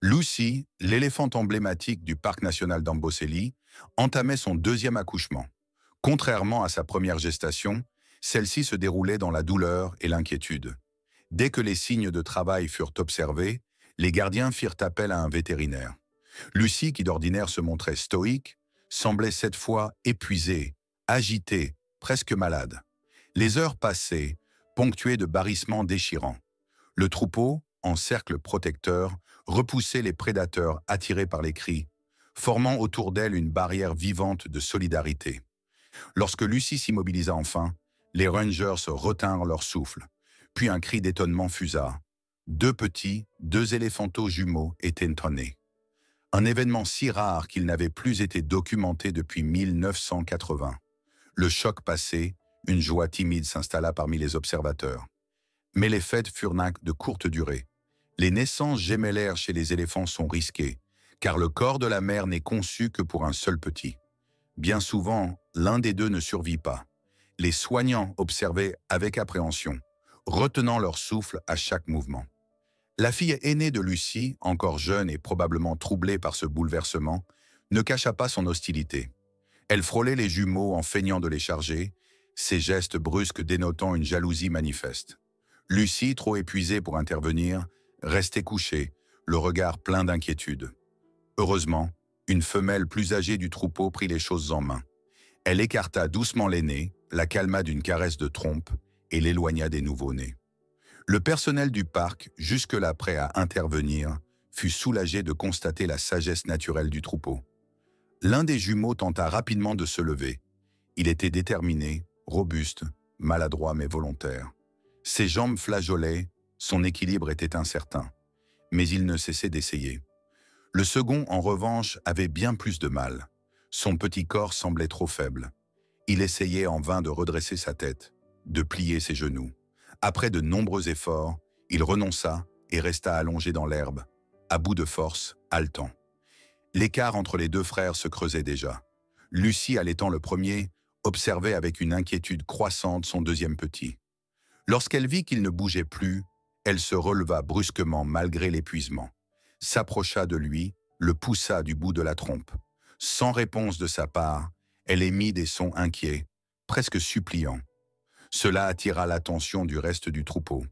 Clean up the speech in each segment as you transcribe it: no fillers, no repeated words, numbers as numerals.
Lucy, l'éléphante emblématique du parc national d'Amboseli, entamait son deuxième accouchement. Contrairement à sa première gestation, celle-ci se déroulait dans la douleur et l'inquiétude. Dès que les signes de travail furent observés, les gardiens firent appel à un vétérinaire. Lucy, qui d'ordinaire se montrait stoïque, semblait cette fois épuisée, agitée, presque malade. Les heures passaient, ponctuées de barrissements déchirants. Le troupeau, en cercle protecteur, repoussait les prédateurs attirés par les cris, formant autour d'elle une barrière vivante de solidarité. Lorsque Lucy s'immobilisa enfin, les rangers retinrent leur souffle, puis un cri d'étonnement fusa. Deux éléphantos jumeaux étaient nés. Un événement si rare qu'il n'avait plus été documenté depuis 1980. Le choc passé, une joie timide s'installa parmi les observateurs. Mais les fêtes furent de courte durée. Les naissances gémellaires chez les éléphants sont risquées, car le corps de la mère n'est conçu que pour un seul petit. Bien souvent, l'un des deux ne survit pas. Les soignants observaient avec appréhension, retenant leur souffle à chaque mouvement. La fille aînée de Lucy, encore jeune et probablement troublée par ce bouleversement, ne cacha pas son hostilité. Elle frôlait les jumeaux en feignant de les charger, ses gestes brusques dénotant une jalousie manifeste. Lucy, trop épuisée pour intervenir, restait couchée, le regard plein d'inquiétude. Heureusement, une femelle plus âgée du troupeau prit les choses en main. Elle écarta doucement l'aîné, la calma d'une caresse de trompe et l'éloigna des nouveau-nés. Le personnel du parc, jusque-là prêt à intervenir, fut soulagé de constater la sagesse naturelle du troupeau. L'un des jumeaux tenta rapidement de se lever. Il était déterminé, robuste, maladroit mais volontaire. Ses jambes flageolaient, son équilibre était incertain. Mais il ne cessait d'essayer. Le second, en revanche, avait bien plus de mal. Son petit corps semblait trop faible. Il essayait en vain de redresser sa tête, de plier ses genoux. Après de nombreux efforts, il renonça et resta allongé dans l'herbe, à bout de force, haletant. L'écart entre les deux frères se creusait déjà. Lucy, allaitant le premier, observait avec une inquiétude croissante son deuxième petit. Lorsqu'elle vit qu'il ne bougeait plus, elle se releva brusquement malgré l'épuisement, s'approcha de lui, le poussa du bout de la trompe. Sans réponse de sa part, elle émit des sons inquiets, presque suppliants. Cela attira l'attention du reste du troupeau.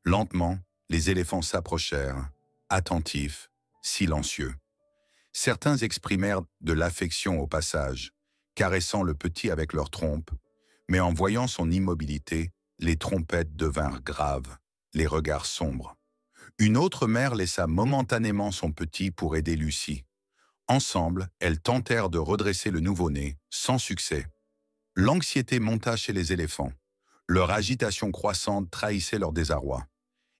Lentement, les éléphants s'approchèrent, attentifs, silencieux. Certains exprimèrent de l'affection au passage, caressant le petit avec leur trompe, mais en voyant son immobilité, les trompettes devinrent graves, les regards sombres. Une autre mère laissa momentanément son petit pour aider Lucy. Ensemble, elles tentèrent de redresser le nouveau-né, sans succès. L'anxiété monta chez les éléphants. Leur agitation croissante trahissait leur désarroi.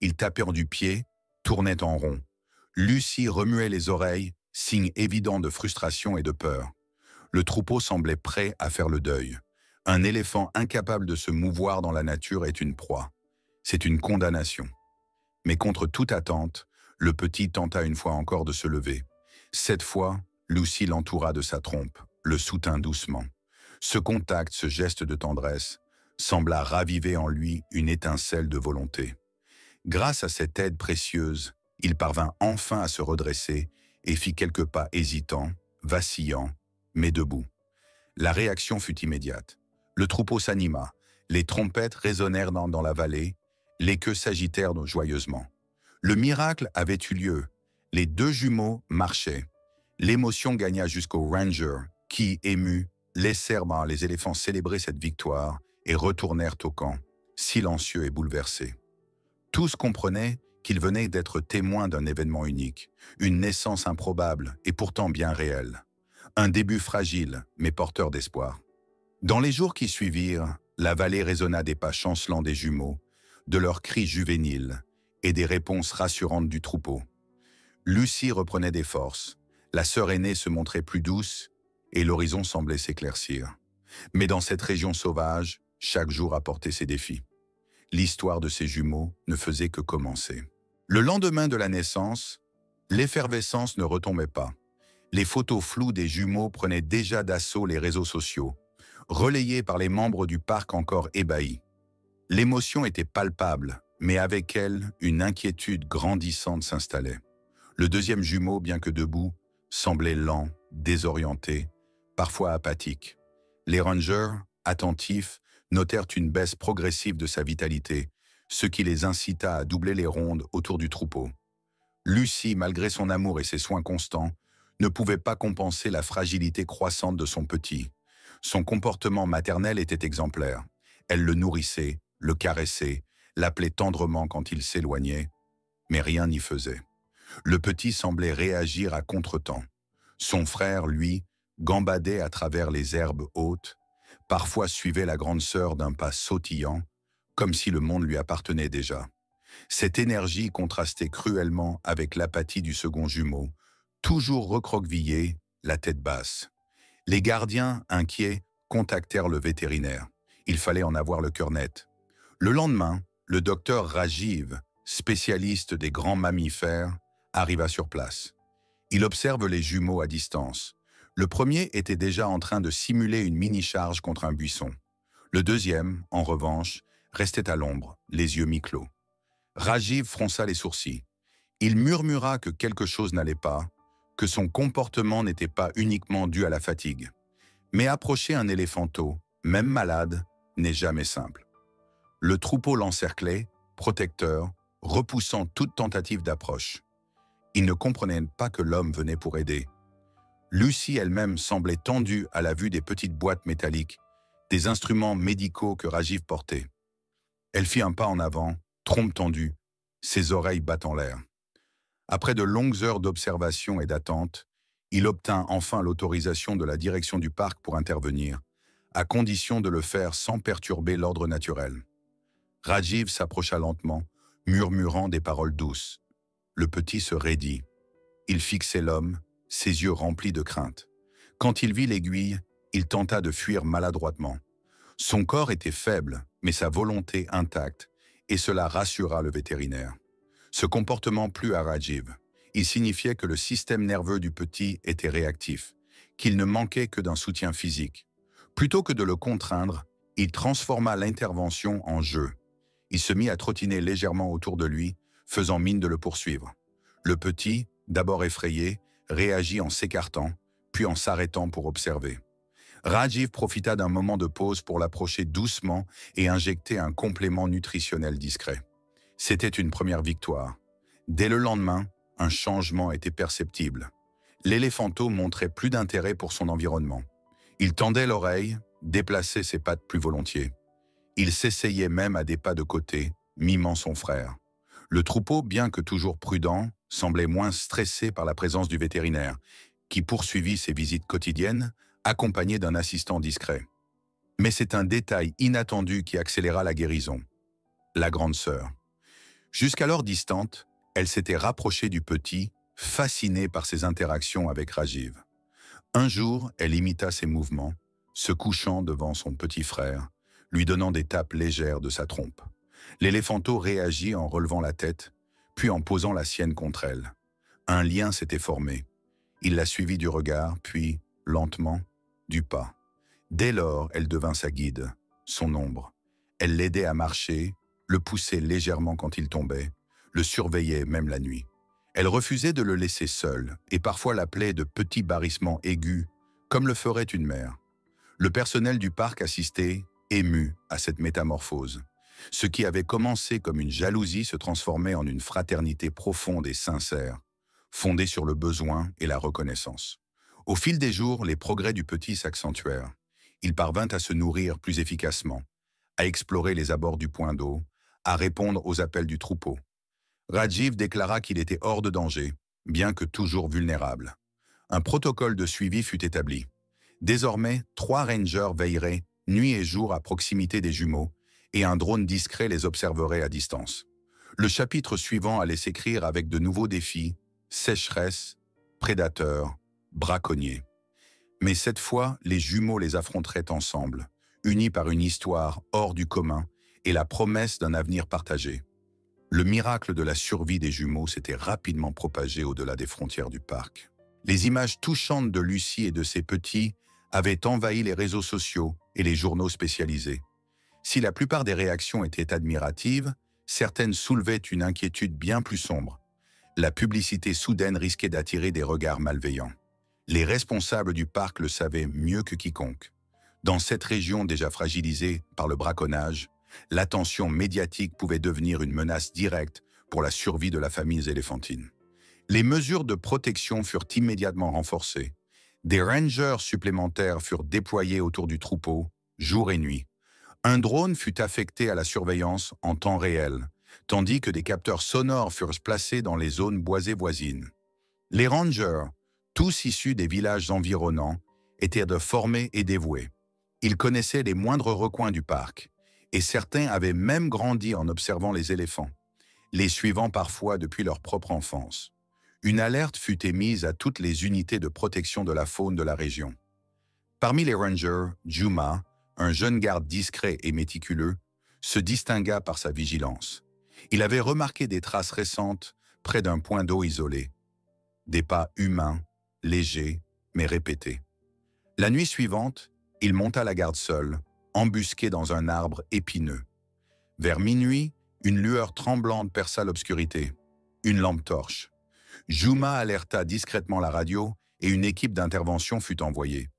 Ils tapèrent du pied, tournaient en rond. Lucy remuait les oreilles, signe évident de frustration et de peur. Le troupeau semblait prêt à faire le deuil. Un éléphant incapable de se mouvoir dans la nature est une proie. C'est une condamnation. Mais contre toute attente, le petit tenta une fois encore de se lever. Cette fois, Lucy l'entoura de sa trompe, le soutint doucement. Ce contact, ce geste de tendresse, sembla raviver en lui une étincelle de volonté. Grâce à cette aide précieuse, il parvint enfin à se redresser et fit quelques pas hésitants, vacillants, mais debout. La réaction fut immédiate. Le troupeau s'anima, les trompettes résonnèrent dans la vallée, les queues s'agitèrent joyeusement. Le miracle avait eu lieu. Les deux jumeaux marchaient. L'émotion gagna jusqu'aux rangers qui, émus, laissèrent les éléphants célébrer cette victoire et retournèrent au camp, silencieux et bouleversés. Tous comprenaient qu'ils venaient d'être témoins d'un événement unique, une naissance improbable et pourtant bien réelle. Un début fragile, mais porteur d'espoir. Dans les jours qui suivirent, la vallée résonna des pas chancelants des jumeaux, de leurs cris juvéniles et des réponses rassurantes du troupeau. Lucy reprenait des forces, la sœur aînée se montrait plus douce et l'horizon semblait s'éclaircir. Mais dans cette région sauvage, chaque jour apportait ses défis. L'histoire de ces jumeaux ne faisait que commencer. Le lendemain de la naissance, l'effervescence ne retombait pas. Les photos floues des jumeaux prenaient déjà d'assaut les réseaux sociaux, relayées par les membres du parc encore ébahis. L'émotion était palpable, mais avec elle, une inquiétude grandissante s'installait. Le deuxième jumeau, bien que debout, semblait lent, désorienté, parfois apathique. Les rangers, attentifs, notèrent une baisse progressive de sa vitalité, ce qui les incita à doubler les rondes autour du troupeau. Lucie, malgré son amour et ses soins constants, ne pouvait pas compenser la fragilité croissante de son petit. Son comportement maternel était exemplaire. Elle le nourrissait, le caressait, l'appelait tendrement quand il s'éloignait, mais rien n'y faisait. Le petit semblait réagir à contretemps. Son frère, lui, gambadait à travers les herbes hautes, parfois suivait la grande sœur d'un pas sautillant, comme si le monde lui appartenait déjà. Cette énergie contrastait cruellement avec l'apathie du second jumeau, toujours recroquevillé, la tête basse. Les gardiens, inquiets, contactèrent le vétérinaire. Il fallait en avoir le cœur net. Le lendemain, le docteur Rajiv, spécialiste des grands mammifères, arriva sur place. Il observe les jumeaux à distance. Le premier était déjà en train de simuler une mini-charge contre un buisson. Le deuxième, en revanche, restait à l'ombre, les yeux mi-clos. Rajiv fronça les sourcils. Il murmura que quelque chose n'allait pas, que son comportement n'était pas uniquement dû à la fatigue. Mais approcher un éléphanteau, même malade, n'est jamais simple. Le troupeau l'encerclait, protecteur, repoussant toute tentative d'approche. Il ne comprenait pas que l'homme venait pour aider. Lucie elle-même semblait tendue à la vue des petites boîtes métalliques, des instruments médicaux que Rajiv portait. Elle fit un pas en avant, trompe tendue, ses oreilles battant l'air. Après de longues heures d'observation et d'attente, il obtint enfin l'autorisation de la direction du parc pour intervenir, à condition de le faire sans perturber l'ordre naturel. Rajiv s'approcha lentement, murmurant des paroles douces. Le petit se raidit. Il fixait l'homme, ses yeux remplis de crainte. Quand il vit l'aiguille, il tenta de fuir maladroitement. Son corps était faible, mais sa volonté intacte, et cela rassura le vétérinaire. Ce comportement plut à Rajiv. Il signifiait que le système nerveux du petit était réactif, qu'il ne manquait que d'un soutien physique. Plutôt que de le contraindre, il transforma l'intervention en jeu. Il se mit à trottiner légèrement autour de lui, faisant mine de le poursuivre. Le petit, d'abord effrayé, réagit en s'écartant, puis en s'arrêtant pour observer. Rajiv profita d'un moment de pause pour l'approcher doucement et injecter un complément nutritionnel discret. C'était une première victoire. Dès le lendemain, un changement était perceptible. L'éléphanteau montrait plus d'intérêt pour son environnement. Il tendait l'oreille, déplaçait ses pattes plus volontiers. Il s'essayait même à des pas de côté, mimant son frère. Le troupeau, bien que toujours prudent, semblait moins stressé par la présence du vétérinaire, qui poursuivit ses visites quotidiennes, accompagné d'un assistant discret. Mais c'est un détail inattendu qui accéléra la guérison. La grande sœur. Jusqu'alors distante, elle s'était rapprochée du petit, fascinée par ses interactions avec Rajiv. Un jour, elle imita ses mouvements, se couchant devant son petit frère, lui donnant des tapes légères de sa trompe. L'éléphanteau réagit en relevant la tête, puis en posant la sienne contre elle. Un lien s'était formé. Il la suivit du regard, puis, lentement, du pas. Dès lors, elle devint sa guide, son ombre. Elle l'aidait à marcher, le poussait légèrement quand il tombait, le surveillait même la nuit. Elle refusait de le laisser seul, et parfois l'appelait de petits barrissements aigus, comme le ferait une mère. Le personnel du parc assistait, ému, à cette métamorphose. Ce qui avait commencé comme une jalousie se transformait en une fraternité profonde et sincère, fondée sur le besoin et la reconnaissance. Au fil des jours, les progrès du petit s'accentuèrent. Il parvint à se nourrir plus efficacement, à explorer les abords du point d'eau, à répondre aux appels du troupeau. Rajiv déclara qu'il était hors de danger, bien que toujours vulnérable. Un protocole de suivi fut établi. Désormais, 3 rangers veilleraient, nuit et jour à proximité des jumeaux, et un drone discret les observerait à distance. Le chapitre suivant allait s'écrire avec de nouveaux défis, sécheresse, prédateurs, braconniers. Mais cette fois, les jumeaux les affronteraient ensemble, unis par une histoire hors du commun et la promesse d'un avenir partagé. Le miracle de la survie des jumeaux s'était rapidement propagé au-delà des frontières du parc. Les images touchantes de Lucie et de ses petits avaient envahi les réseaux sociaux et les journaux spécialisés. Si la plupart des réactions étaient admiratives, certaines soulevaient une inquiétude bien plus sombre. La publicité soudaine risquait d'attirer des regards malveillants. Les responsables du parc le savaient mieux que quiconque. Dans cette région déjà fragilisée par le braconnage, l'attention médiatique pouvait devenir une menace directe pour la survie de la famille éléphantine. Les mesures de protection furent immédiatement renforcées. Des rangers supplémentaires furent déployés autour du troupeau, jour et nuit. Un drone fut affecté à la surveillance en temps réel, tandis que des capteurs sonores furent placés dans les zones boisées voisines. Les rangers, tous issus des villages environnants, étaient de formés et dévoués. Ils connaissaient les moindres recoins du parc, et certains avaient même grandi en observant les éléphants, les suivant parfois depuis leur propre enfance. Une alerte fut émise à toutes les unités de protection de la faune de la région. Parmi les rangers, Juma, un jeune garde discret et méticuleux, se distingua par sa vigilance. Il avait remarqué des traces récentes près d'un point d'eau isolé. Des pas humains, légers, mais répétés. La nuit suivante, il monta la garde seul, embusqué dans un arbre épineux. Vers minuit, une lueur tremblante perça l'obscurité. Une lampe torche. Juma alerta discrètement la radio et une équipe d'intervention fut envoyée.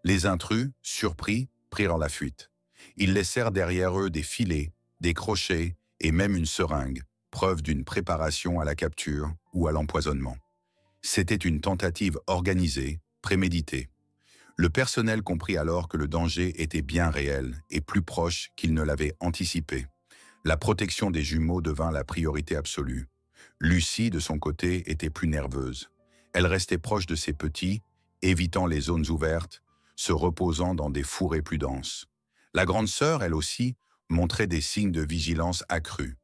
Les intrus, surpris, prirent la fuite. Ils laissèrent derrière eux des filets, des crochets et même une seringue, preuve d'une préparation à la capture ou à l'empoisonnement. C'était une tentative organisée, préméditée. Le personnel comprit alors que le danger était bien réel et plus proche qu'il ne l'avait anticipé. La protection des jumeaux devint la priorité absolue. Lucie, de son côté, était plus nerveuse. Elle restait proche de ses petits, évitant les zones ouvertes, se reposant dans des fourrés plus denses. La grande sœur, elle aussi, montrait des signes de vigilance accrue.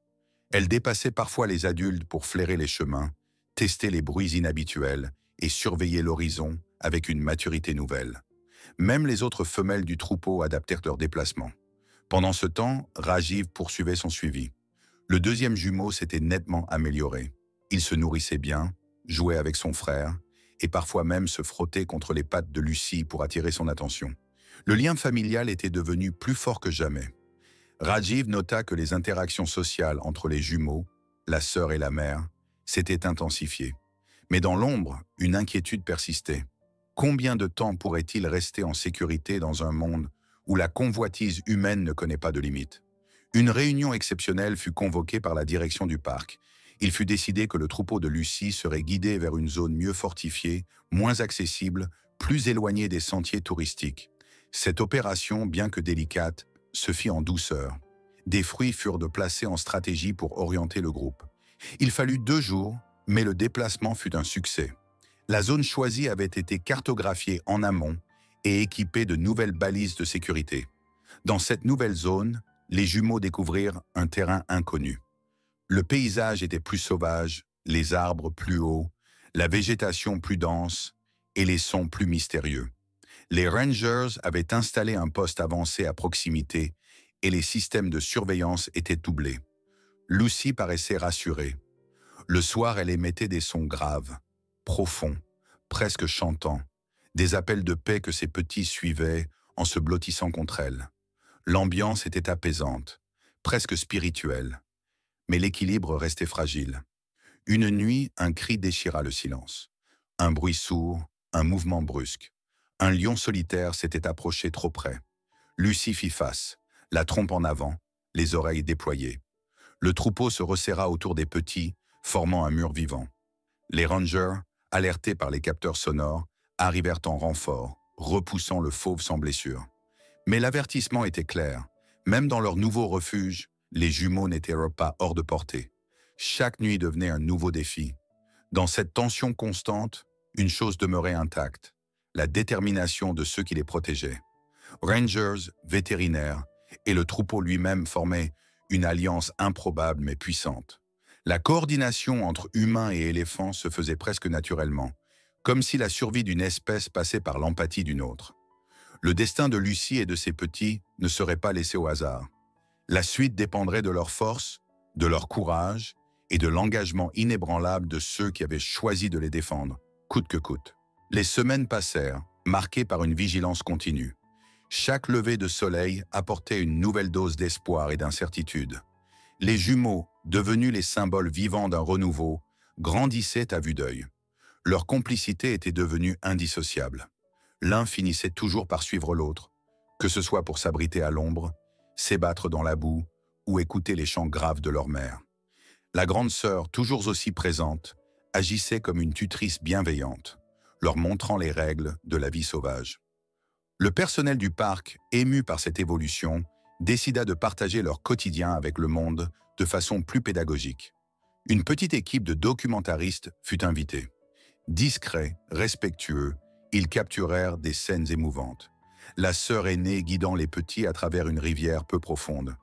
Elle dépassait parfois les adultes pour flairer les chemins, tester les bruits inhabituels et surveiller l'horizon avec une maturité nouvelle. Même les autres femelles du troupeau adaptèrent leur déplacement. Pendant ce temps, Rajiv poursuivait son suivi. Le deuxième jumeau s'était nettement amélioré. Il se nourrissait bien, jouait avec son frère, et parfois même se frottait contre les pattes de Lucie pour attirer son attention. Le lien familial était devenu plus fort que jamais. Rajiv nota que les interactions sociales entre les jumeaux, la sœur et la mère, s'étaient intensifiées. Mais dans l'ombre, une inquiétude persistait. Combien de temps pourrait-il rester en sécurité dans un monde où la convoitise humaine ne connaît pas de limite? Une réunion exceptionnelle fut convoquée par la direction du parc. Il fut décidé que le troupeau de Lucie serait guidé vers une zone mieux fortifiée, moins accessible, plus éloignée des sentiers touristiques. Cette opération, bien que délicate, se fit en douceur. Des fruits furent placés en stratégie pour orienter le groupe. Il fallut 2 jours, mais le déplacement fut un succès. La zone choisie avait été cartographiée en amont et équipée de nouvelles balises de sécurité. Dans cette nouvelle zone, les jumeaux découvrirent un terrain inconnu. Le paysage était plus sauvage, les arbres plus hauts, la végétation plus dense et les sons plus mystérieux. Les rangers avaient installé un poste avancé à proximité et les systèmes de surveillance étaient doublés. Lucie paraissait rassurée. Le soir, elle émettait des sons graves, profonds, presque chantants, des appels de paix que ses petits suivaient en se blottissant contre elle. L'ambiance était apaisante, presque spirituelle, mais l'équilibre restait fragile. Une nuit, un cri déchira le silence. Un bruit sourd, un mouvement brusque. Un lion solitaire s'était approché trop près. Lucie fit face, la trompe en avant, les oreilles déployées. Le troupeau se resserra autour des petits, formant un mur vivant. Les rangers, alertés par les capteurs sonores, arrivèrent en renfort, repoussant le fauve sans blessure. Mais l'avertissement était clair. Même dans leur nouveau refuge, les jumeaux n'étaient pas hors de portée. Chaque nuit devenait un nouveau défi. Dans cette tension constante, une chose demeurait intacte, la détermination de ceux qui les protégeaient. Rangers, vétérinaires et le troupeau lui-même formaient une alliance improbable mais puissante. La coordination entre humains et éléphants se faisait presque naturellement, comme si la survie d'une espèce passait par l'empathie d'une autre. Le destin de Lucie et de ses petits ne serait pas laissé au hasard. La suite dépendrait de leur force, de leur courage et de l'engagement inébranlable de ceux qui avaient choisi de les défendre, coûte que coûte. Les semaines passèrent, marquées par une vigilance continue. Chaque lever de soleil apportait une nouvelle dose d'espoir et d'incertitude. Les jumeaux, devenus les symboles vivants d'un renouveau, grandissaient à vue d'œil. Leur complicité était devenue indissociable. L'un finissait toujours par suivre l'autre, que ce soit pour s'abriter à l'ombre, s'ébattre dans la boue ou écouter les chants graves de leur mère. La grande sœur, toujours aussi présente, agissait comme une tutrice bienveillante, leur montrant les règles de la vie sauvage. Le personnel du parc, ému par cette évolution, décida de partager leur quotidien avec le monde de façon plus pédagogique. Une petite équipe de documentaristes fut invitée. Discrets, respectueux, ils capturèrent des scènes émouvantes. La sœur aînée guidant les petits à travers une rivière peu profonde.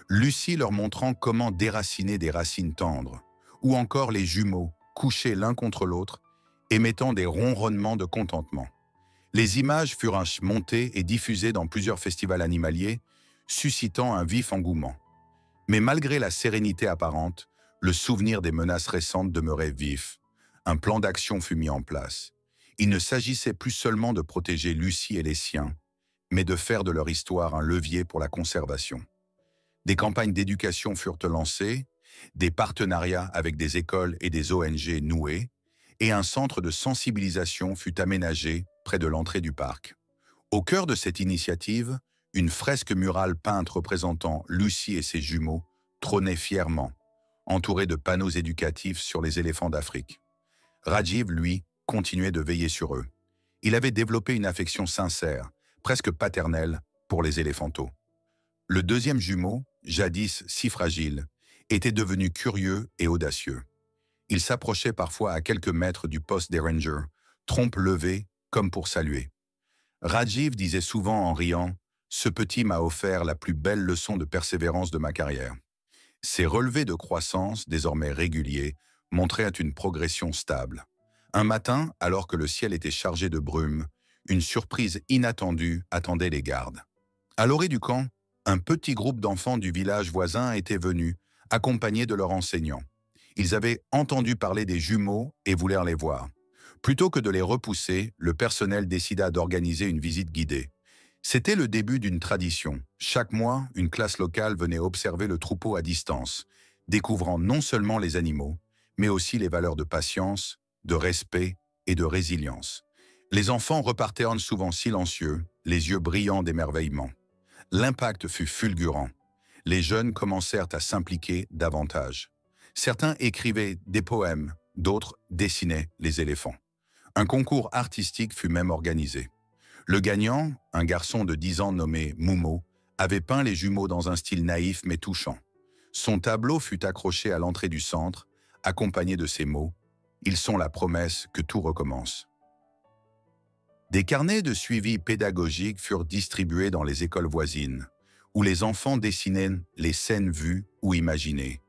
Lucie leur montrant comment déraciner des racines tendres, ou encore les jumeaux, couchés l'un contre l'autre, émettant des ronronnements de contentement. Les images furent montées et diffusées dans plusieurs festivals animaliers, suscitant un vif engouement. Mais malgré la sérénité apparente, le souvenir des menaces récentes demeurait vif. Un plan d'action fut mis en place. Il ne s'agissait plus seulement de protéger Lucie et les siens, mais de faire de leur histoire un levier pour la conservation. Des campagnes d'éducation furent lancées, des partenariats avec des écoles et des ONG noués, et un centre de sensibilisation fut aménagé près de l'entrée du parc. Au cœur de cette initiative, une fresque murale peinte représentant Lucie et ses jumeaux trônait fièrement, entourée de panneaux éducatifs sur les éléphants d'Afrique. Rajiv, lui, continuait de veiller sur eux. Il avait développé une affection sincère, presque paternelle, pour les éléphantaux. Le deuxième jumeau, jadis si fragile, était devenu curieux et audacieux. Il s'approchait parfois à quelques mètres du poste des rangers, trompe levée comme pour saluer. Rajiv disait souvent en riant « Ce petit m'a offert la plus belle leçon de persévérance de ma carrière ». Ses relevés de croissance, désormais réguliers, montraient une progression stable. Un matin, alors que le ciel était chargé de brume, une surprise inattendue attendait les gardes. À l'orée du camp, un petit groupe d'enfants du village voisin était venu, accompagnés de leur enseignant. Ils avaient entendu parler des jumeaux et voulurent les voir. Plutôt que de les repousser, le personnel décida d'organiser une visite guidée. C'était le début d'une tradition. Chaque mois, une classe locale venait observer le troupeau à distance, découvrant non seulement les animaux, mais aussi les valeurs de patience, de respect et de résilience. Les enfants repartaient souvent silencieux, les yeux brillants d'émerveillement. L'impact fut fulgurant. Les jeunes commencèrent à s'impliquer davantage. Certains écrivaient des poèmes, d'autres dessinaient les éléphants. Un concours artistique fut même organisé. Le gagnant, un garçon de 10 ans nommé Momo, avait peint les jumeaux dans un style naïf mais touchant. Son tableau fut accroché à l'entrée du centre, accompagné de ces mots « Ils sont la promesse que tout recommence ». Des carnets de suivi pédagogique furent distribués dans les écoles voisines, où les enfants dessinaient les scènes vues ou imaginées.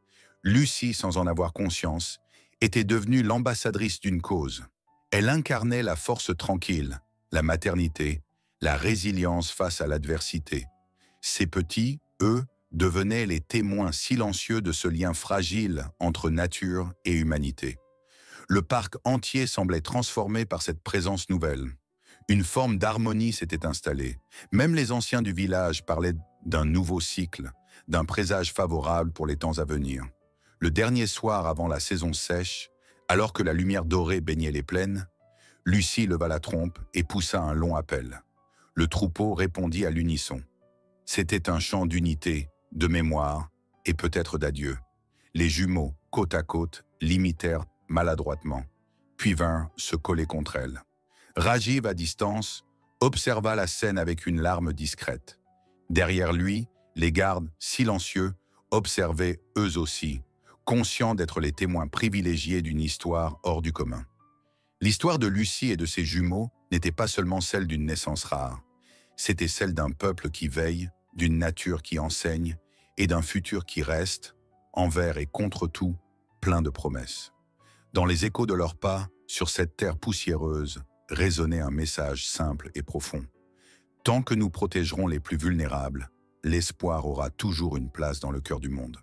Lucie, sans en avoir conscience, était devenue l'ambassadrice d'une cause. Elle incarnait la force tranquille, la maternité, la résilience face à l'adversité. Ces petits, eux, devenaient les témoins silencieux de ce lien fragile entre nature et humanité. Le parc entier semblait transformé par cette présence nouvelle. Une forme d'harmonie s'était installée. Même les anciens du village parlaient d'un nouveau cycle, d'un présage favorable pour les temps à venir. Le dernier soir avant la saison sèche, alors que la lumière dorée baignait les plaines, Lucie leva la trompe et poussa un long appel. Le troupeau répondit à l'unisson. C'était un chant d'unité, de mémoire et peut-être d'adieu. Les jumeaux, côte à côte, l'imitèrent maladroitement, puis vinrent se coller contre elle. Rajiv, à distance, observa la scène avec une larme discrète. Derrière lui, les gardes, silencieux, observaient eux aussi, conscients d'être les témoins privilégiés d'une histoire hors du commun. L'histoire de Lucie et de ses jumeaux n'était pas seulement celle d'une naissance rare, c'était celle d'un peuple qui veille, d'une nature qui enseigne et d'un futur qui reste, envers et contre tout, plein de promesses. Dans les échos de leurs pas, sur cette terre poussiéreuse, résonnait un message simple et profond. Tant que nous protégerons les plus vulnérables, l'espoir aura toujours une place dans le cœur du monde.